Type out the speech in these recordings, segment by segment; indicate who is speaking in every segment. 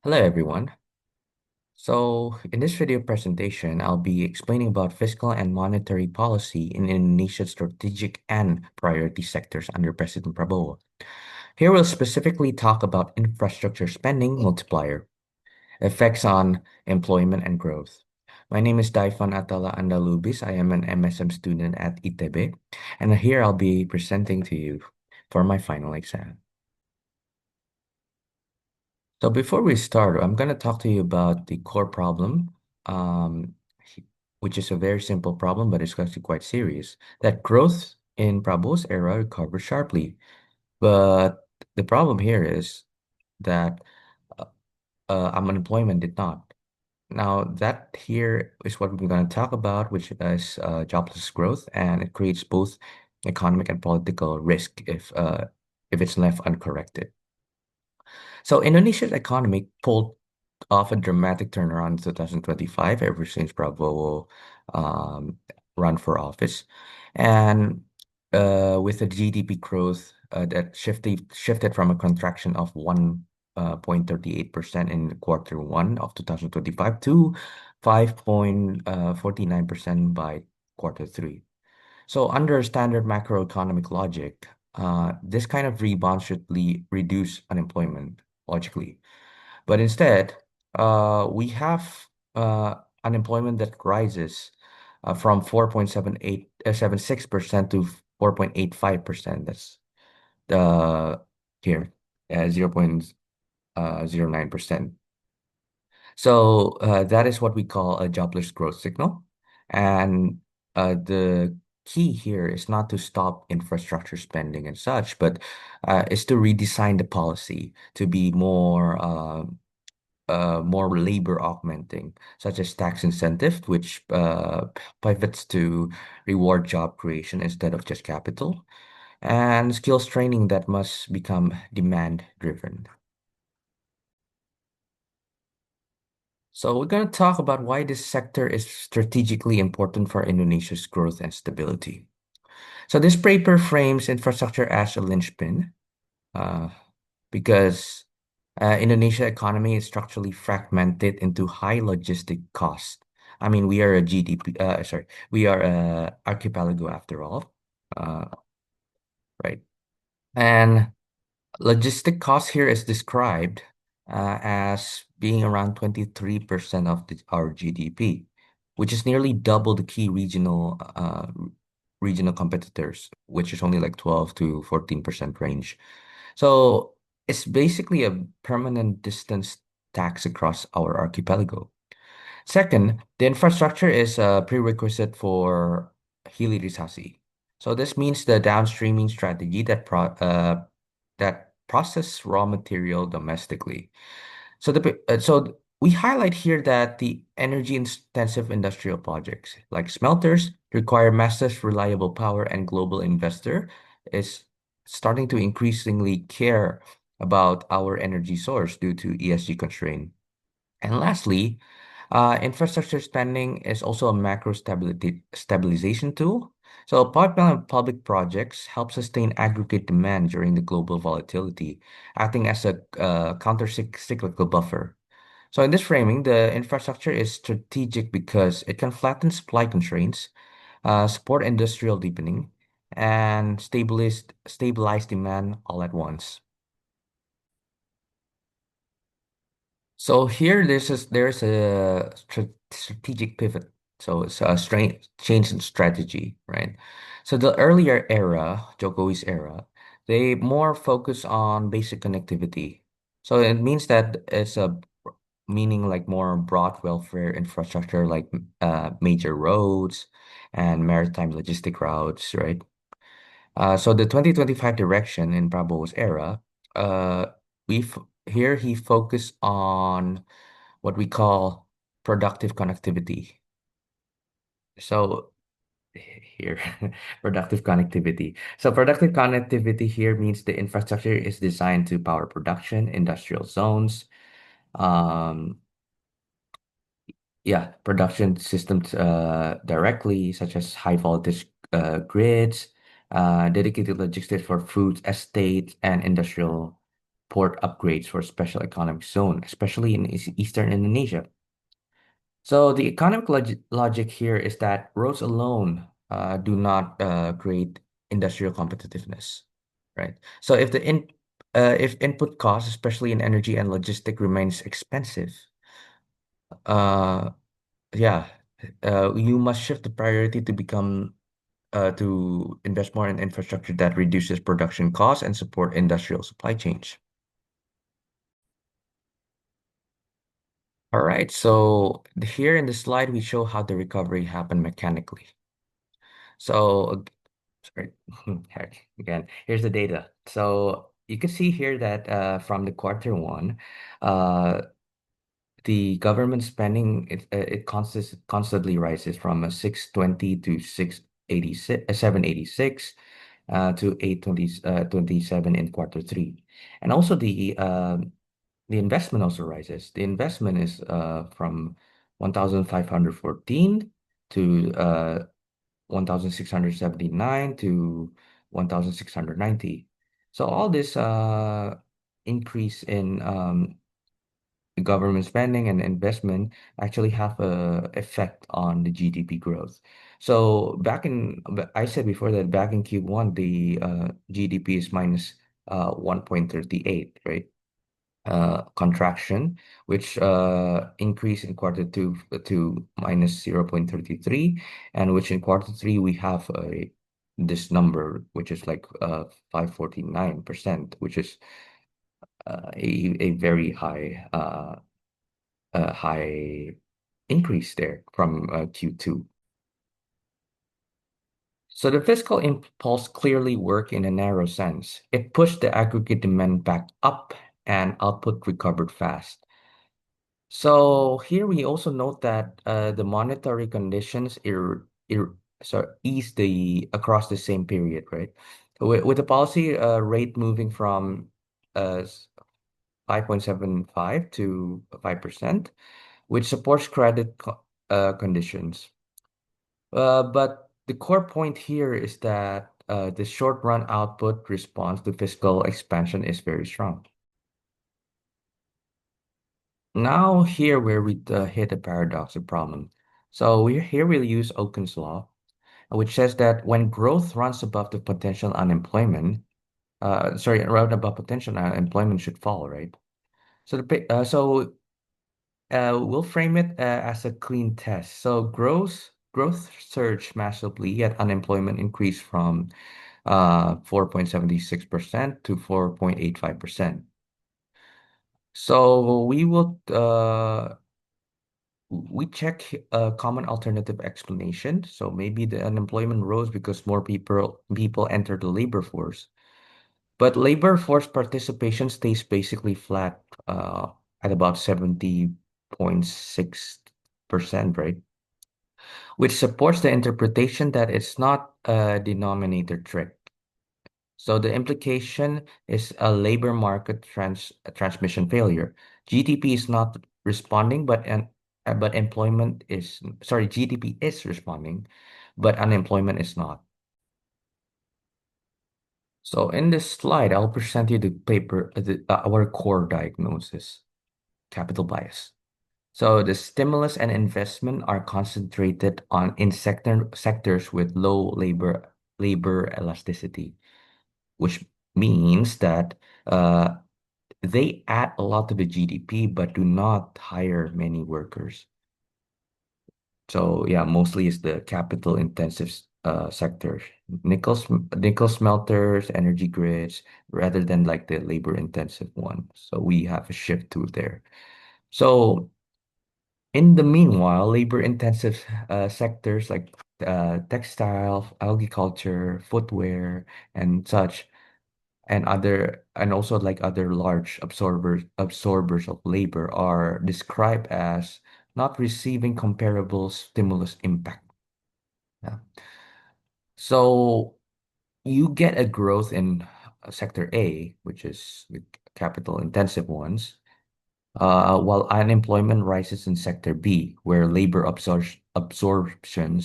Speaker 1: Hello, everyone. So, in this video presentation, I'll be explaining about fiscal and monetary policy in Indonesia's strategic and priority sectors under President Prabowo. Here we'll specifically talk about infrastructure spending multiplier, effects on employment and growth. My name is Daifan Atala Andalubis. I am an MSM student at ITB, and here I'll be presenting to you for my final exam. So before we start, I'm going to talk to you about the core problem, um, which is a very simple problem, but it's actually quite serious. That growth in Prabowo's era recovered sharply, but the problem here is that uh, unemployment did not. Now, that here is what we're going to talk about, which is jobless growth, and it creates both economic and political risk if it's left uncorrected. So Indonesia's economy pulled off a dramatic turnaround in 2025 ever since Prabowo um, run for office. And with a GDP growth that shifted from a contraction of 1.38% in quarter one of 2025 to 5.49% by quarter three. So under standard macroeconomic logic, this kind of rebound should reduce unemployment logically. But instead, we have unemployment that rises from 4.76% to 4.85%. That's the here, 0.09%. So that is what we call a jobless growth signal. And the key here is not to stop infrastructure spending and such, but is to redesign the policy to be more labor augmenting, such as tax incentive, which pivots to reward job creation instead of just capital, and skills training that must become demand driven. So we're going to talk about why this sector is strategically important for Indonesia's growth and stability. So this paper frames infrastructure as a linchpin, uh, because Indonesia economy is structurally fragmented into high logistic costs. I mean, we are a GDP, sorry, we are a archipelago after all, uh, right? And logistic cost here is described as being around 23% of our GDP, which is nearly double the key regional competitors, which is only like 12 to 14% range. So it's basically a permanent distance tax across our archipelago. Second, the infrastructure is a prerequisite for hilirisasi. So this means the downstreaming strategy that process raw material domestically. So we highlight here that the energy-intensive industrial projects like smelters require massive reliable power, and global investor is starting to increasingly care about our energy source due to ESG constraint. And lastly, infrastructure spending is also a macro stabilization tool. So pipeline and public projects help sustain aggregate demand during the global volatility, acting as a counter-cyclical buffer. So in this framing, the infrastructure is strategic because it can flatten supply constraints, support industrial deepening, and stabilize demand all at once. So here, there's a strategic pivot. So it's a change in strategy, right? So the earlier era, Jokowi's era, they more focus on basic connectivity. So it means that it's a meaning like more broad welfare infrastructure, like major roads and maritime logistic routes, right? So the 2025 direction in Prabowo's era, uh, we here he focused on what we call productive connectivity. So here, productive connectivity. So productive connectivity here means the infrastructure is designed to power production, industrial zones, um, yeah, production systems directly, such as high voltage grids, dedicated logistics for food estates and industrial port upgrades for special economic zone, especially in Eastern Indonesia. So the economic logic here is that roads alone do not create industrial competitiveness, right? So if input costs, especially in energy and logistic, remains expensive, uh, yeah, you must shift the priority to invest more in infrastructure that reduces production costs and support industrial supply chains. All right, so here in the slide, we show how the recovery happened mechanically. So, sorry, heck, again, here's the data. So you can see here that from the quarter one, uh, the government spending it constantly rises from 620 to 686 786 to 827 in quarter three. And also the investment also rises. The investment is from 1,514 to 1,679 to 1,690. So all this increase in government spending and investment actually have a effect on the GDP growth. So I said before that back in Q1, the GDP is minus 1.38, right? Contraction, which increased in quarter two to minus 0.33, and which in quarter three we have this number, which is like 549%, which is a very high increase there from Q2. So the fiscal impulse clearly worked in a narrow sense. It pushed the aggregate demand back up and output recovered fast. So here we also note that the monetary conditions eased across the same period, right? With the policy rate moving from 5.75 to 5%, which supports conditions. But the core point here is that the short run output response to fiscal expansion is very strong. Now here where we hit a paradoxical problem. So we'll use Okun's law, which says that when growth runs above the potential unemployment, run above potential unemployment should fall, right? So we'll frame it as a clean test. So growth surged massively, yet unemployment increased from 4.76% to 4.85%. So we check a common alternative explanation. So maybe the unemployment rose because more people enter the labor force, but labor force participation stays basically flat at about 70.6%, right? Which supports the interpretation that it's not a denominator trick. So the implication is a labor market transmission failure. GDP is not responding, but employment is sorry, GDP is responding, but unemployment is not. So in this slide, I'll present you the paper, our core diagnosis, capital bias. So the stimulus and investment are concentrated in sectors with low labor elasticity, which means that uh, they add a lot to the GDP but do not hire many workers. So yeah, mostly is the capital intensive sector, nickel smelters, energy grids, rather than like the labor intensive one. So we have a shift to there. So in the meanwhile, labor intensive sectors like textile, agriculture, footwear, and such and also like other large absorbers of labor are described as not receiving comparable stimulus impact. Yeah. So you get a growth in sector A, which is the capital intensive ones, while unemployment rises in sector B, where labor absorption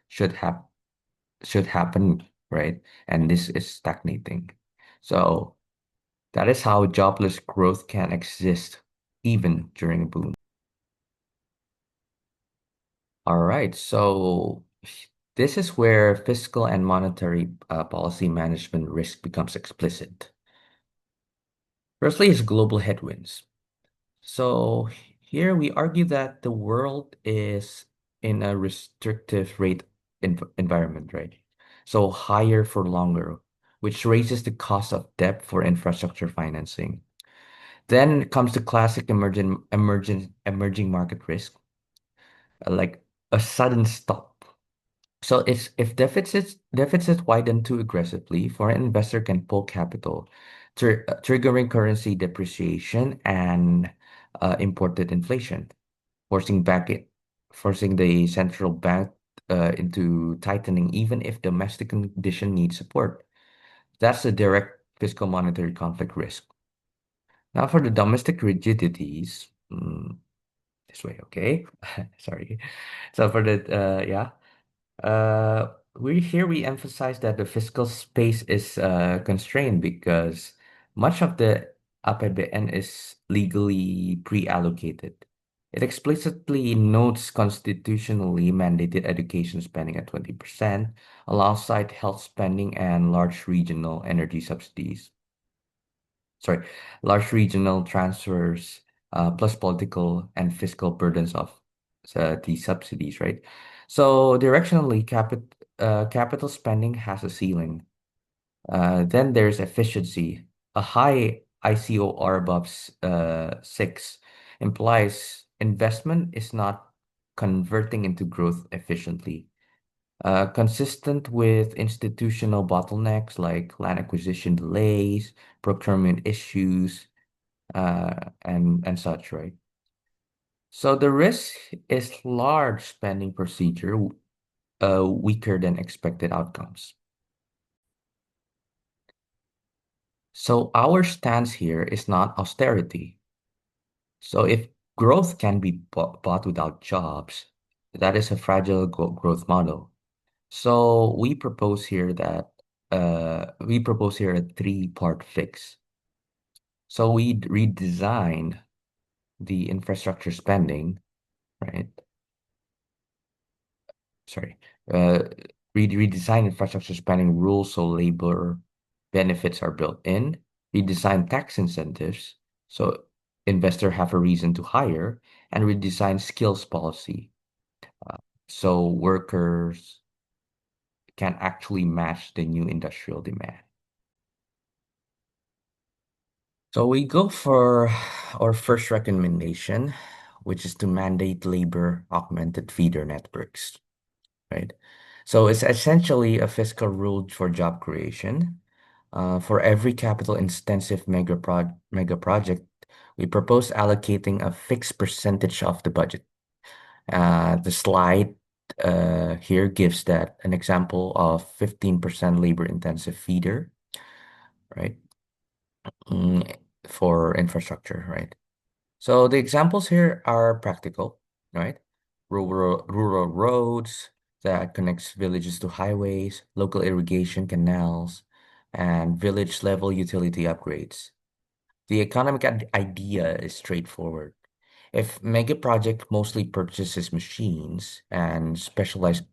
Speaker 1: should happen, right? And this is stagnating. So That is how jobless growth can exist even during a boom. All right, so this is where fiscal and monetary policy management risk becomes explicit. Firstly, is global headwinds. So here we argue that the world is in a restrictive rate environment, right? So higher for longer, which raises the cost of debt for infrastructure financing. Then comes the classic emerging market risk, like a sudden stop. So if deficits widen too aggressively, foreign investor can pull capital, triggering currency depreciation and imported inflation, forcing back it, forcing the central bank into tightening, even if domestic condition needs support. That's a direct fiscal monetary conflict risk. Now for the domestic rigidities, this way, okay? Sorry. So for the yeah. We emphasize that the fiscal space is constrained because much of the APBN is legally pre-allocated. It explicitly notes constitutionally mandated education spending at 20%, alongside health spending and large regional energy subsidies. Sorry, large regional transfers, plus political and fiscal burdens of these subsidies, right? So directionally, capital spending has a ceiling. Then there's efficiency. A high ICOR above 6 implies investment is not converting into growth efficiently. Consistent with institutional bottlenecks like land acquisition delays, procurement issues, and such, right? So the risk is large spending procedure, weaker than expected outcomes. So our stance here is not austerity. So if growth can be bought without jobs, that is a fragile growth model. So we propose here a three-part fix. So we redesign the infrastructure spending, right? Sorry, uh, redesign infrastructure spending rules so labor benefits are built in, redesign tax incentives so investor have a reason to hire, and redesign skills policy uh, so workers can actually match the new industrial demand. So we go for our first recommendation, which is to mandate labor augmented feeder networks, right? So it's essentially a fiscal rule for job creation. For every capital-intensive mega project, we propose allocating a fixed percentage of the budget. The slide here gives that an example of 15% labor-intensive feeder, right? Mm, for infrastructure, right? So the examples here are practical, right? Rural roads that connects villages to highways, local irrigation canals, and village level utility upgrades. The economic idea is straightforward. If mega project mostly purchases machines and specialized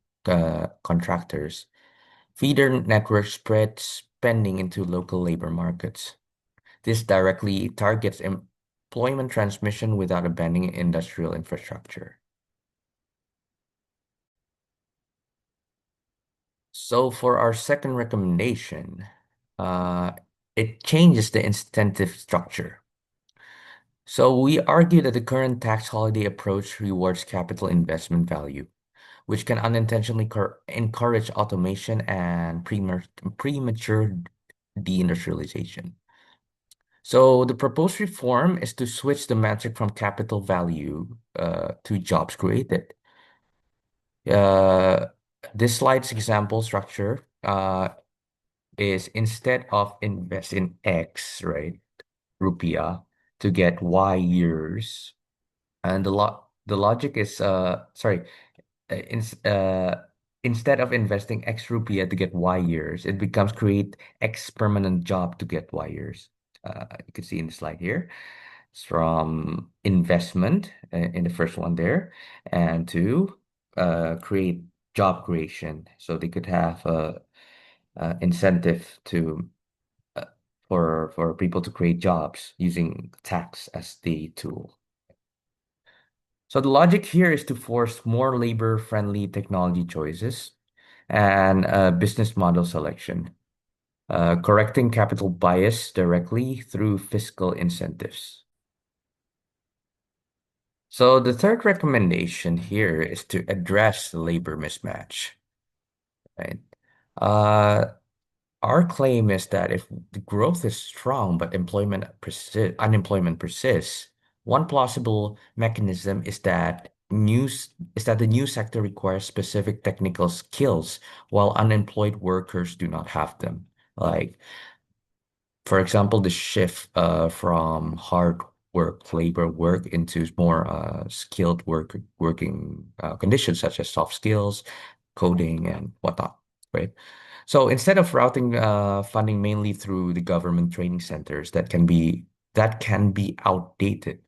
Speaker 1: contractors, feeder networks spread spending into local labor markets. This directly targets employment transmission without abandoning industrial infrastructure. So for our second recommendation, uh, it changes the incentive structure. So we argue that the current tax holiday approach rewards capital investment value, which can unintentionally encourage automation and premature deindustrialization. So the proposed reform is to switch the metric from capital value to jobs created. Uh, this slide's example structure is instead of invest in X, right, rupiah to get Y years, and the logic is sorry, uh, ins instead of investing X rupiah to get Y years, it becomes create X permanent job to get Y years. You can see in the slide here. It's from investment in the first one there, and to create job creation. So they could have a incentive to uh, for people to create jobs using tax as the tool. So the logic here is to force more labor-friendly technology choices and business model selection, correcting capital bias directly through fiscal incentives. So the third recommendation here is to address the labor mismatch, right? Uh, our claim is that if the growth is strong but unemployment persists, one plausible mechanism is that the new sector requires specific technical skills while unemployed workers do not have them. Like, for example, the shift from hard labor work into more skilled working conditions such as soft skills, coding, and whatnot, right? So instead of routing funding mainly through the government training centers that can be outdated,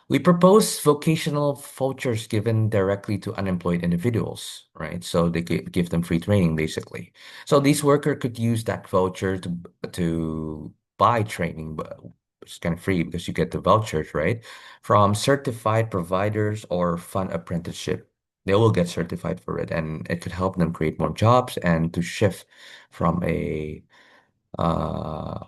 Speaker 1: we propose vocational vouchers given directly to unemployed individuals, right? So they give them free training, basically. So these worker could use that voucher to buy training, but it's kind of free because you get the vouchers, right? From certified providers or fund apprenticeship. They will get certified for it, and it could help them create more jobs and to from a uh,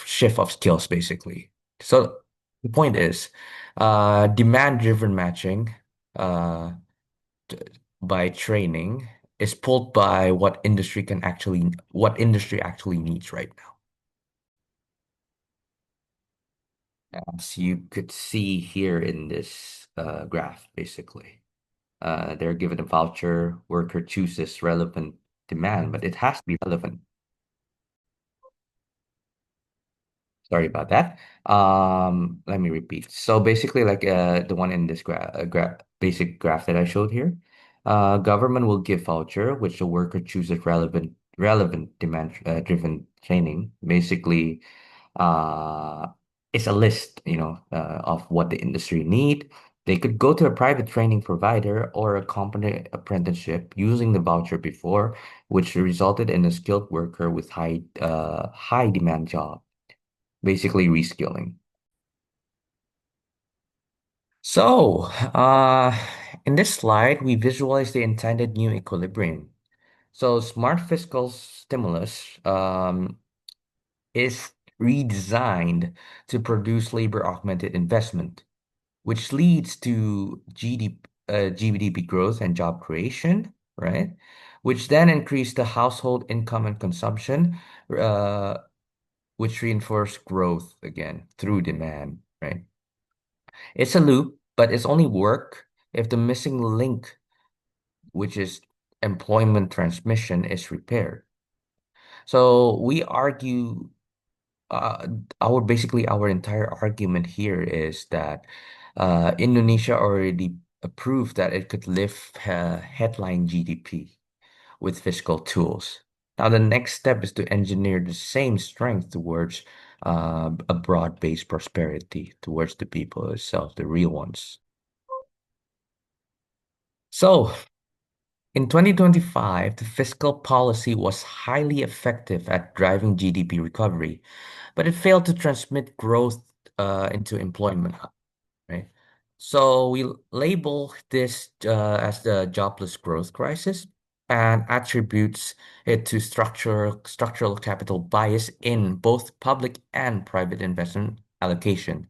Speaker 1: shift of skills, basically. So the point is, demand-driven matching uh, t- by training is pulled by what industry actually needs right now. As you could see here in this graph, basically. They're given a voucher, worker chooses relevant demand, but it has to be relevant. Sorry about that. Let me repeat. So basically, like the one in this basic graph that I showed here, government will give voucher, which the worker chooses relevant demand driven training. Basically, uh, it's a list, of what the industry need. They could go to a private training provider or a company apprenticeship using the voucher before, which resulted in a skilled worker with high demand job, basically reskilling. So, in this slide, we visualize the intended new equilibrium. So, smart fiscal stimulus is redesigned to produce labor augmented investment, which leads to GDP growth and job creation, right? Which then increase the household income and consumption, uh, which reinforce growth again through demand, right? It's a loop, but it's only work if the missing link, which is employment transmission, is repaired. So we argue, uh, our entire argument here is that Indonesia already proved that it could lift headline GDP with fiscal tools. Now, the next step is to engineer the same strength towards a broad-based prosperity towards the people itself, the real ones. So, in 2025, the fiscal policy was highly effective at driving GDP recovery, but it failed to transmit growth into employment, right? So we label this as the jobless growth crisis and attributes it to structural capital bias in both public and private investment allocation.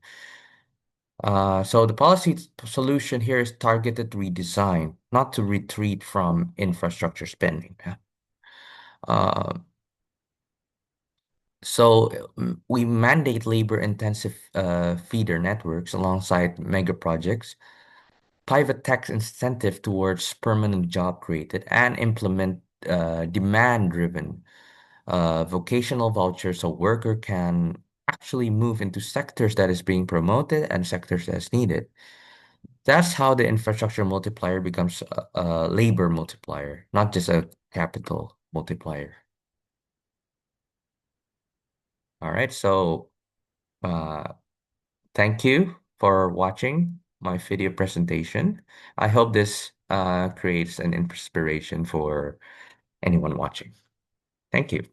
Speaker 1: So the solution here is targeted redesign, not to retreat from infrastructure spending. Yeah. Uh, we mandate labor-intensive feeder networks alongside mega projects, private tax incentive towards permanent job created, and implement demand-driven vocational vouchers so worker can actually move into sectors that is being promoted and sectors that's needed. That's how the infrastructure multiplier becomes a labor multiplier, not just a capital multiplier. All right. So, uh, thank you for watching my video presentation. I hope this creates an inspiration for anyone watching. Thank you.